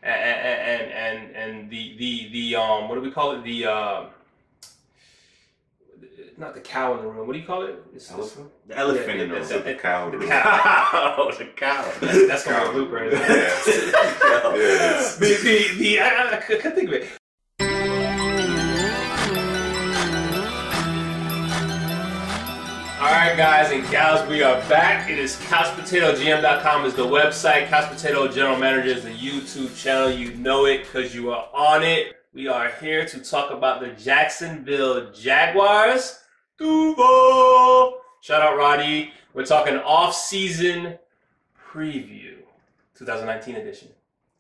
and the what do we call it? The not the cow in the room. What do you call it? Elephant? The elephant in the room. The cow. The cow. Oh, the cow. That's gonna be a blooper. I couldn't think of it. Alright guys and gals, we are back. It is CPGM is the website. Couch Potato General Manager is the YouTube channel. You know it because you are on it. We are here to talk about the Jacksonville Jaguars. Duval! Shout out Roddy. We're talking off-season preview. 2019 edition.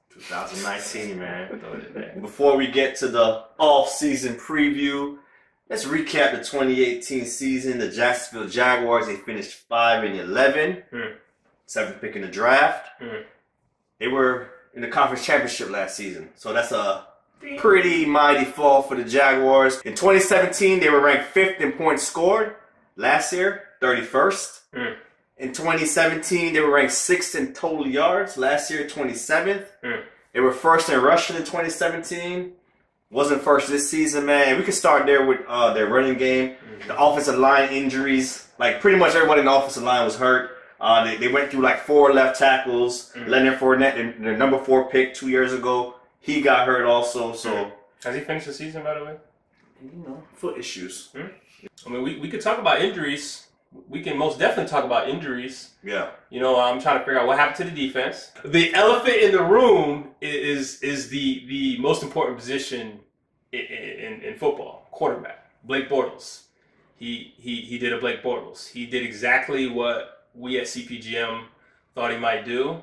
2019, man. Before we get to the off-season preview, let's recap the 2018 season. The Jacksonville Jaguars, they finished 5-11, 7th pick in the draft. They were in the conference championship last season, so that's a pretty mighty fall for the Jaguars. In 2017, they were ranked 5th in points scored. Last year, 31st. In 2017, they were ranked 6th in total yards. Last year, 27th. They were 1st in rushing in 2017. Wasn't first this season, man. We could start there with their running game. The offensive line injuries, like pretty much everybody in the offensive line was hurt. They went through like 4 left tackles. Leonard Fournette, their number 4 pick 2 years ago, he got hurt also. So has he finished the season, by the way? You know, foot issues. I mean, we could talk about injuries. We can most definitely talk about injuries. Yeah. You know, I'm trying to figure out what happened to the defense. The elephant in the room is the most important position in football, quarterback. Blake Bortles. He did a Blake Bortles. He did exactly what we at CPGM thought he might do.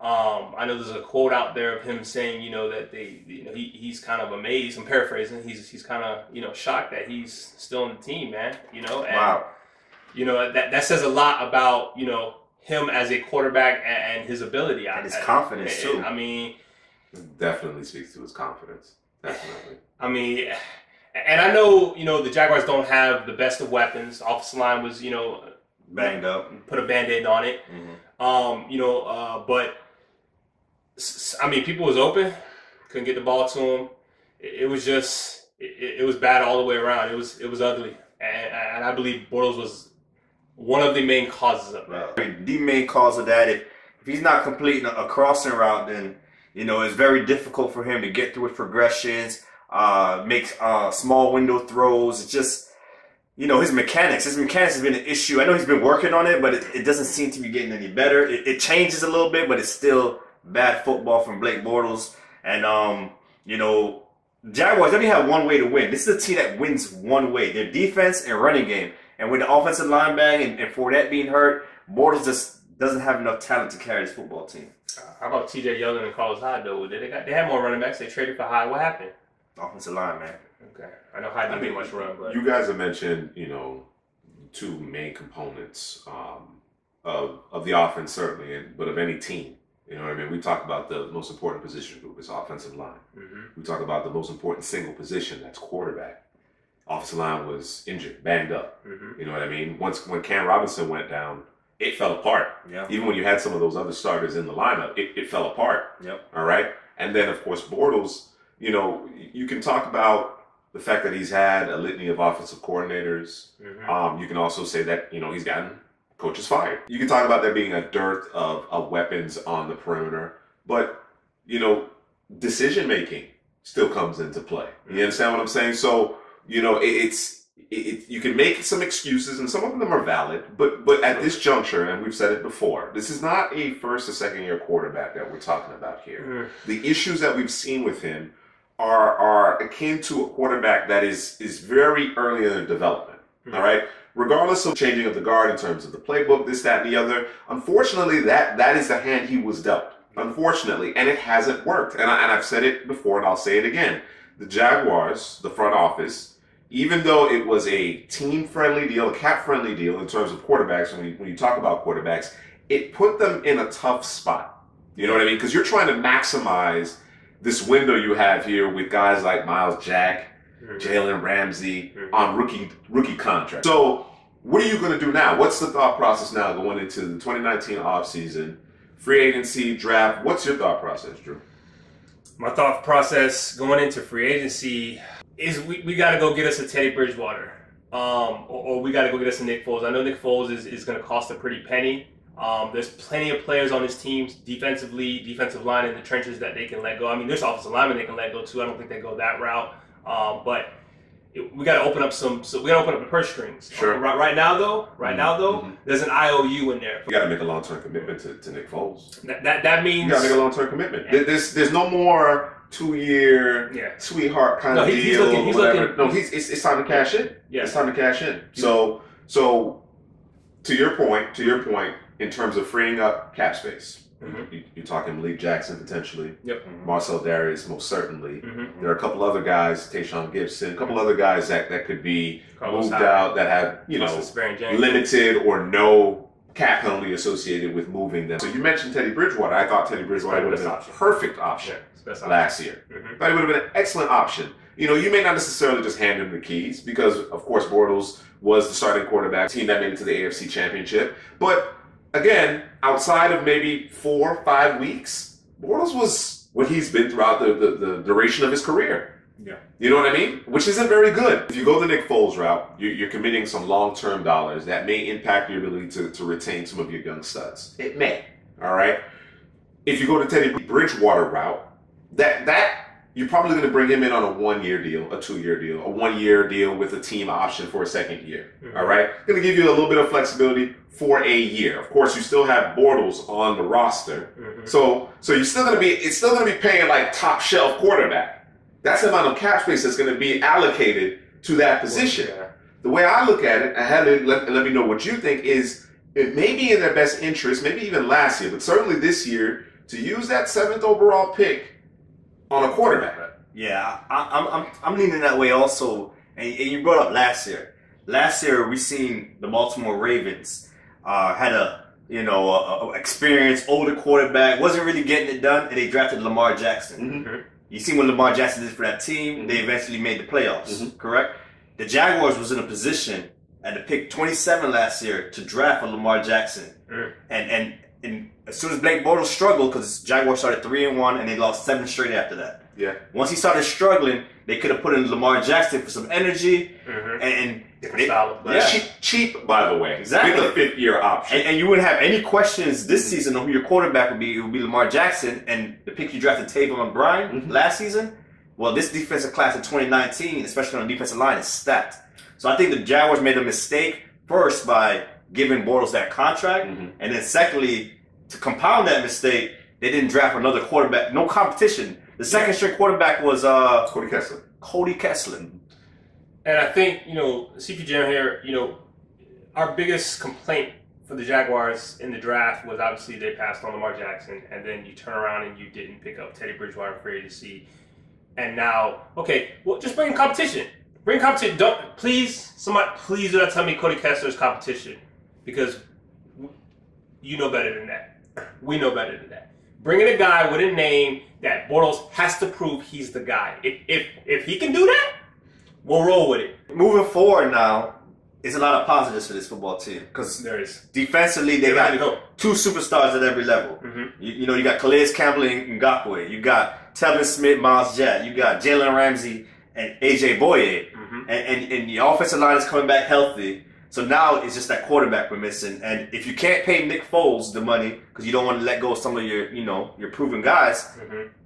I know there's a quote out there of him saying, you know, that he's kind of amazed. I'm paraphrasing. He's kind of, you know, shocked that he's still on the team, man. You know, and wow. You know, that says a lot about, you know, him as a quarterback and his ability. And his confidence, too. I mean, it definitely speaks to his confidence. Definitely. I mean, and I know, you know, the Jaguars don't have the best of weapons. Offensive line was, you know, banged up. Put a Band-Aid on it. You know, but, I mean, people was open. Couldn't get the ball to him. It was just, it was bad all the way around. It was ugly. And I believe Bortles was one of the main causes of that. The main cause of that, if he's not completing a crossing route, then, you know, it's very difficult for him to get through his progressions, make small window throws. It's just, you know, his mechanics. His mechanics has been an issue. I know he's been working on it, but it doesn't seem to be getting any better. It changes a little bit, but it's still bad football from Blake Bortles. And, you know, Jaguars only have one way to win. This is a team that wins one way. Their defense and running game. And with the offensive line bang and Fournette being hurt, Bortles just doesn't have enough talent to carry this football team. How about TJ Yeldon and Carlos Hyde, though? They had more running backs. They traded for Hyde. What happened? Offensive line, man. Okay. I know Hyde didn't make much run, but you guys have mentioned, you know, 2 main components of the offense, certainly, but of any team. You know what I mean? We talk about the most important position group is offensive line. We talk about the most important single position, that's quarterback. Offensive line was injured, banged up. You know what I mean? When Cam Robinson went down, it fell apart. Yeah. Even when you had some of those other starters in the lineup, it fell apart. Yep. All right? And then, of course, Bortles, you know, you can talk about the fact that he's had a litany of offensive coordinators. You can also say that, you know, he's gotten coaches fired. You can talk about there being a dearth of weapons on the perimeter, but, you know, decision-making still comes into play. You understand what I'm saying? So, you know, you can make some excuses, and some of them are valid, but at this juncture, and we've said it before, this is not a first or second year quarterback that we're talking about here. The issues that we've seen with him are akin to a quarterback that is very early in their development. All right? Regardless of changing of the guard in terms of the playbook, this, that, and the other, unfortunately, that is the hand he was dealt. Unfortunately, and it hasn't worked. And I've said it before, and I'll say it again. The Jaguars, the front office, even though it was a team-friendly deal, a cap-friendly deal in terms of quarterbacks, when you talk about quarterbacks, it put them in a tough spot. You know what I mean? Because you're trying to maximize this window you have here with guys like Miles Jack, Jalen Ramsey on rookie contract. So what are you going to do now? What's the thought process now going into the 2019 offseason, free agency, draft? What's your thought process, Drew? My thought process going into free agency is we got to go get us a Teddy Bridgewater, or we got to go get us a Nick Foles. I know Nick Foles is going to cost a pretty penny. There's plenty of players on his teams, defensive line in the trenches that they can let go. I mean, there's offensive linemen they can let go too. I don't think they go that route, but we got to open up we got to open up the purse strings. Sure. Right now though, there's an IOU in there. You got to make a long-term commitment to Nick Foles. That means you got to make a long-term commitment. Yeah. There's no more 2-year sweetheart kind of deal. He's looking. No, it's time to cash in. Yeah. It's time to cash in. So to your point, in terms of freeing up cap space. You're talking Malik Jackson potentially. Yep. Marcel Darius most certainly. There are a couple other guys, Tayshaun Gibson, a couple other guys that could be moved out that have limited or no cap penalty associated with moving them. So you mentioned Teddy Bridgewater. I thought Teddy Bridgewater would have been a perfect option last year. Thought he would have been an excellent option. You may not necessarily just hand him the keys because, of course, Bortles was the starting quarterback, team that made it to the AFC Championship, but again, outside of maybe 4 or 5 weeks, Bortles was what he's been throughout the duration of his career. Yeah. You know what I mean? Which isn't very good. If you go the Nick Foles route, you're committing some long-term dollars that may impact your ability to retain some of your young studs. It may. All right? If you go the Teddy Bridgewater route, that you're probably going to bring him in on a 1-year deal, a 2-year deal, a 1-year deal with a team option for a 2nd year. All right? Going to give you a little bit of flexibility for a year. Of course, you still have Bortles on the roster. So you're still going to be, it's still going to be paying like top shelf quarterback. That's the amount of cap space that's going to be allocated to that position. The way I look at it, and let me know what you think, is it may be in their best interest, maybe even last year, but certainly this year, to use that 7th overall pick on a quarterback. Yeah, I'm leaning that way also. And you brought up last year. Last year, we seen the Baltimore Ravens had a experienced older quarterback, wasn't really getting it done, and they drafted Lamar Jackson. You see what Lamar Jackson did for that team. They eventually made the playoffs. Correct. The Jaguars was in a position at the pick 27 last year to draft a Lamar Jackson, and as soon as Blake Bortles struggled, because Jaguars started 3-1 and they lost 7 straight after that. Yeah. Once he started struggling, they could have put in Lamar Jackson for some energy and cheap, by the way. Exactly. With a 5th-year option. And you wouldn't have any questions this season on who your quarterback would be. It would be Lamar Jackson, and the pick you drafted Tavion Bryan last season. Well, this defensive class in 2019, especially on the defensive line, is stacked. So I think the Jaguars made a mistake first by giving Bortles that contract, and then secondly, to compound that mistake, they didn't draft another quarterback. No competition. The second string quarterback was Cody Kessler. And I think, CPGM here, our biggest complaint for the Jaguars in the draft was obviously they passed on Lamar Jackson, and then you turn around and you didn't pick up Teddy Bridgewater for agency. And now, just bring in competition. Bring competition. Please do not tell me Cody Kessler is competition, because you know better than that. We know better than that. Bring in a guy with a name that Bortles has to prove he's the guy. If he can do that, we'll roll with it. Moving forward now, it's a lot of positives for this football team, because defensively they got 2 superstars at every level. You got Calais Campbell and Ngakoue. You got Tevin Smith, Miles Jack. You got Jalen Ramsey and AJ Boye. And the offensive line is coming back healthy. So now it's just that quarterback we're missing. And if you can't pay Nick Foles the money because you don't want to let go of some of your, your proven guys,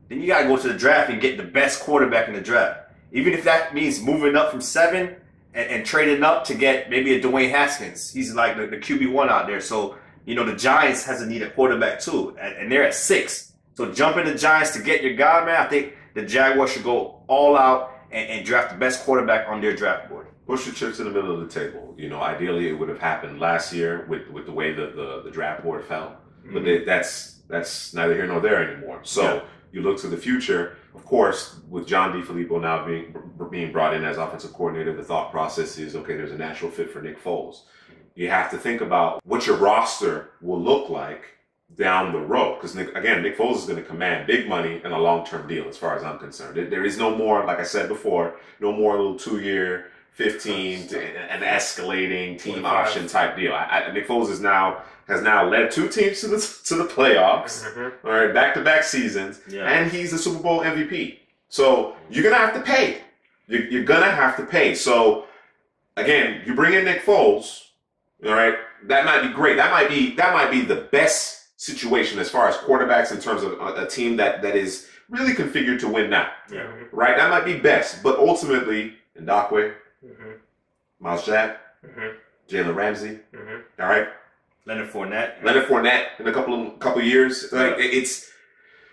then you got to go to the draft and get the best quarterback in the draft. Even if that means moving up from 7 and trading up to get maybe a Dwayne Haskins. He's like the QB1 out there. So, the Giants has a need a quarterback too. And they're at 6. So jumping the Giants to get your guy, man, I think the Jaguars should go all out and draft the best quarterback on their draft board. Push the chips in the middle of the table. Ideally it would have happened last year with the way the draft board fell. But that's neither here nor there anymore. So you look to the future. Of course, with John Defilippo now being brought in as offensive coordinator, the thought process is, okay, there's a natural fit for Nick Foles. You have to think about what your roster will look like down the road. Because, Nick Foles is going to command big money and a long-term deal as far as I'm concerned. There is no more, like I said before, no more little 2-year 15 to an escalating team option type deal. Nick Foles has now led 2 teams to the playoffs, all right, back-to-back seasons, and he's the Super Bowl MVP. So you're gonna have to pay. You're gonna have to pay. So again, you bring in Nick Foles, all right. That might be great. That might be the best situation as far as quarterbacks in terms of a team that is really configured to win now, right? That might be best, but ultimately, Ndakwe, Miles Jack, Jalen Ramsey, all right. Leonard Fournette in a couple years. Like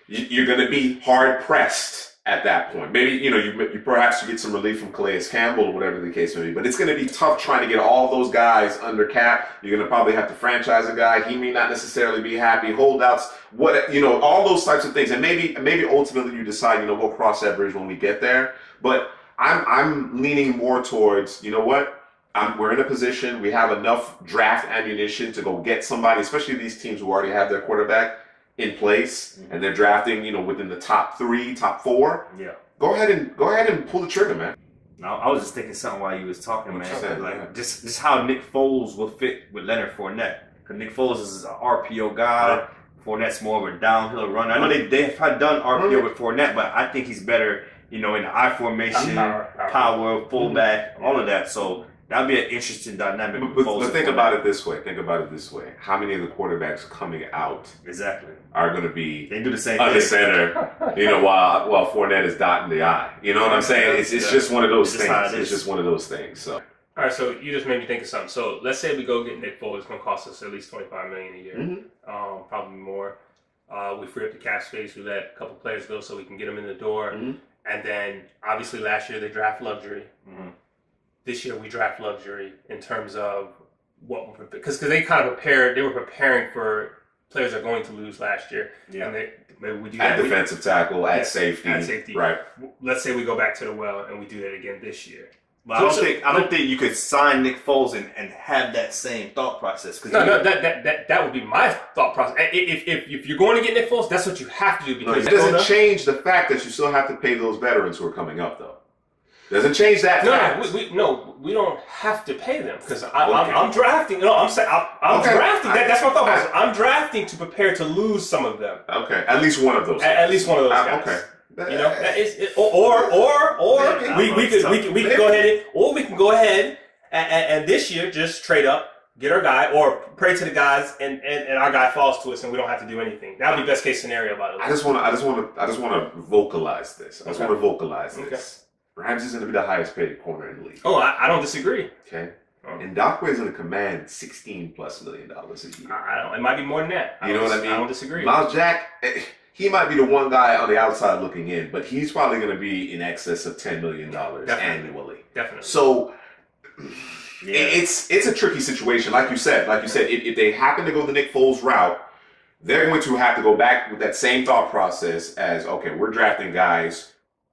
you're going to be hard pressed at that point. Maybe you perhaps get some relief from Calais Campbell or whatever the case may be. But it's going to be tough trying to get all those guys under cap. You're going to probably have to franchise a guy. He may not necessarily be happy. Holdouts, all those types of things. And maybe ultimately you decide we'll cross that bridge when we get there. But I'm leaning more towards we're in a position, we have enough draft ammunition to go get somebody, especially these teams who already have their quarterback in place and they're drafting, within the top 3, top 4. Yeah. Go ahead and pull the trigger, man. Now, I was just thinking something while you was talking, man. Just how Nick Foles will fit with Leonard Fournette. Because Nick Foles is an RPO guy. Fournette's more of a downhill runner. I know they have done RPO with Fournette, but I think he's better, in the I formation, power, fullback, all of that. So that'd be an interesting dynamic. But think about it this way. How many of the quarterbacks coming out are going to be they do the same under center, while Fournette is dotting the I. You know what I'm saying? It's just one of those things. It's just one of those things. So. All right, so you just made me think of something. So let's say we go get Nick Foles. It's going to cost us at least $25 million a year, probably more. We free up the cap space. We let a couple players go so we can get them in the door. And then obviously last year they draft luxury. This year we draft luxury in terms of what because they kind of prepared. They were preparing for players that are going to lose last year. Yeah. And maybe we do that. At defensive tackle, at safety. Right. Let's say we go back to the well and we do that again this year. But I don't think you could sign Nick Foles and have that same thought process. No, that would be my thought process. If you're going to get Nick Foles, that's what you have to do. Because it doesn't change the fact that you still have to pay those veterans who are coming up, though. Doesn't change that. We don't have to pay them because I'm drafting. No, I'm saying I'm drafting. That's my thought process. I'm drafting to prepare to lose some of them. Okay, at least one of those. At least one of those guys. Okay. That is, or we can go ahead and this year just trade up, get our guy, or pray to the guys and our guy falls to us and we don't have to do anything. That would be best case scenario about it. I just want to vocalize this. Ramsey's going to be the highest paid corner in the league. Oh, I don't disagree. Okay. And Ndakwe is going to command $16+ million a year. It might be more than that. You know what I mean? I don't disagree. Miles Jack, he might be the one guy on the outside looking in, but he's probably going to be in excess of $10 million annually. Definitely. So it's a tricky situation. Like you said, if they happen to go the Nick Foles route, they're going to have to go back with that same thought process as, okay, we're drafting guys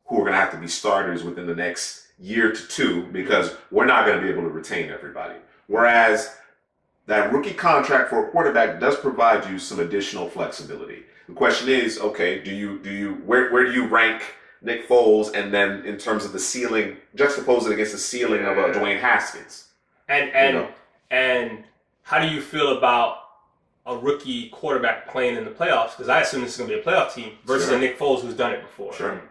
who are going to have to be starters within the next year to 2 because we're not going to be able to retain everybody. Whereas that rookie contract for a quarterback does provide you some additional flexibility. The question is, okay, where do you rank Nick Foles and then in terms of the ceiling, juxtapose it against the ceiling of Dwayne Haskins? And how do you feel about a rookie quarterback playing in the playoffs? Because I assume this is going to be a playoff team versus a Nick Foles who's done it before. Sure.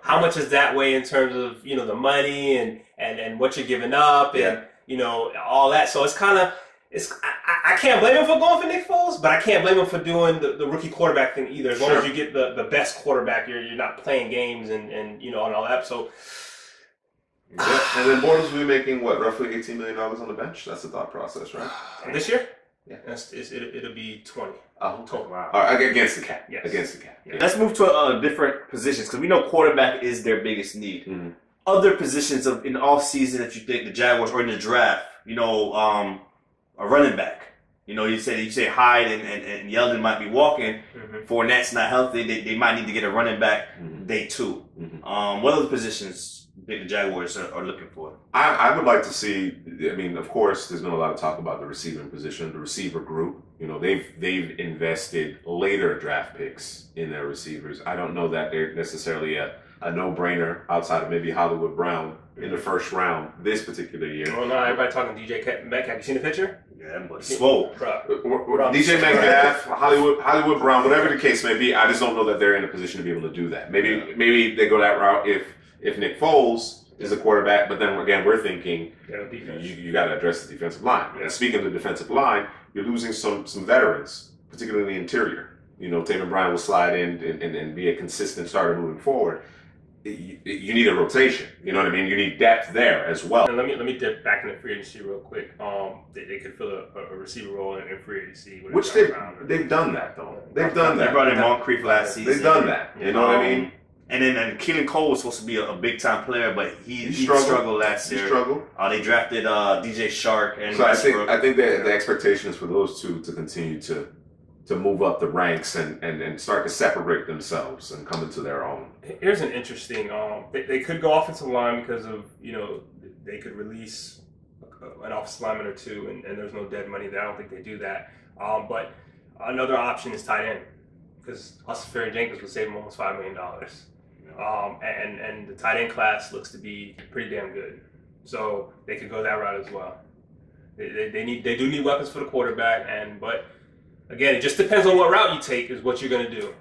How much is that weigh in terms of, the money and what you're giving up and, all that. So it's kind of, I can't blame him for going for Nick Foles, but I can't blame him for doing the rookie quarterback thing either. As long as you get the best quarterback, you're not playing games and all that. So. Yeah. And then Bortles will be making, roughly $18 million on the bench? That's the thought process, right? This year? Yeah. It'll be 20. Total. Wow. All right, against the cap. Yes. Against the cap. Yeah. Let's move to different positions because we know quarterback is their biggest need. Mm-hmm. Other positions in the offseason that you think the Jaguars or in the draft, a running back. You say Hyde and Yeldon might be walking. Mm-hmm. Fournette's not healthy. They might need to get a running back day 2. Mm-hmm. What other positions the Jaguars are looking for? I would like to see. Of course, there's been a lot of talk about the receiving position, the receiver group. They've invested later draft picks in their receivers. I don't know that they're necessarily a a no-brainer outside of maybe Hollywood Brown in the first round this particular year. Oh no, everybody talking DJ Metcalf. You seen the picture? Yeah, but swole. DJ Metcalf, Hollywood Brown, whatever the case may be, I just don't know that they're in a position to be able to do that. Maybe they go that route if Nick Foles is a quarterback, but then again, we're thinking you got to address the defensive line. Yeah. And speaking of the defensive line, you're losing some veterans, particularly in the interior. You know, Taven Bryan will slide in and be a consistent starter moving forward. You need a rotation. You know what I mean? You need depth there as well. And let me dip back in the free agency real quick. They could fill a receiver role in free agency. Which they've done that though. They've done that. They brought in Moncrief last season. They've done that. You know what I mean? And then Keelan Cole was supposed to be a big time player, but he struggled last year. He struggled. They drafted DJ Shark and so I think that the expectation is for those two to continue to move up the ranks and start to separate themselves and come into their own. Here's an interesting. They could go offensive line because of they could release an offensive lineman or two, and there's no dead money there. I don't think they do that. But another option is tight end because Austin Jenkins would save them almost $5 million. And the tight end class looks to be pretty damn good, so they could go that route as well. They do need weapons for the quarterback, but again, it just depends on what route you take is what you're going to do.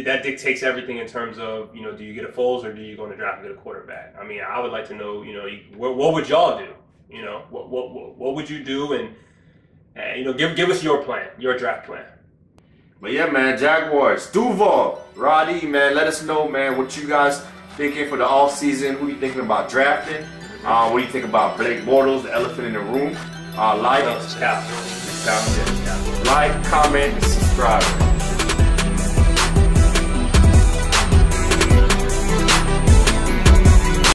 That dictates everything in terms of do you get a Foles or do you go in the draft and get a quarterback? I mean, I would like to know what would y'all do? What would you do and give us your plan, your draft plan. But yeah, man, Jaguars, Duval, Roddy, man, let us know, man, what you guys thinking for the offseason. Who you thinking about drafting? What do you think about Blake Bortles, the elephant in the room? Like, comment, and subscribe.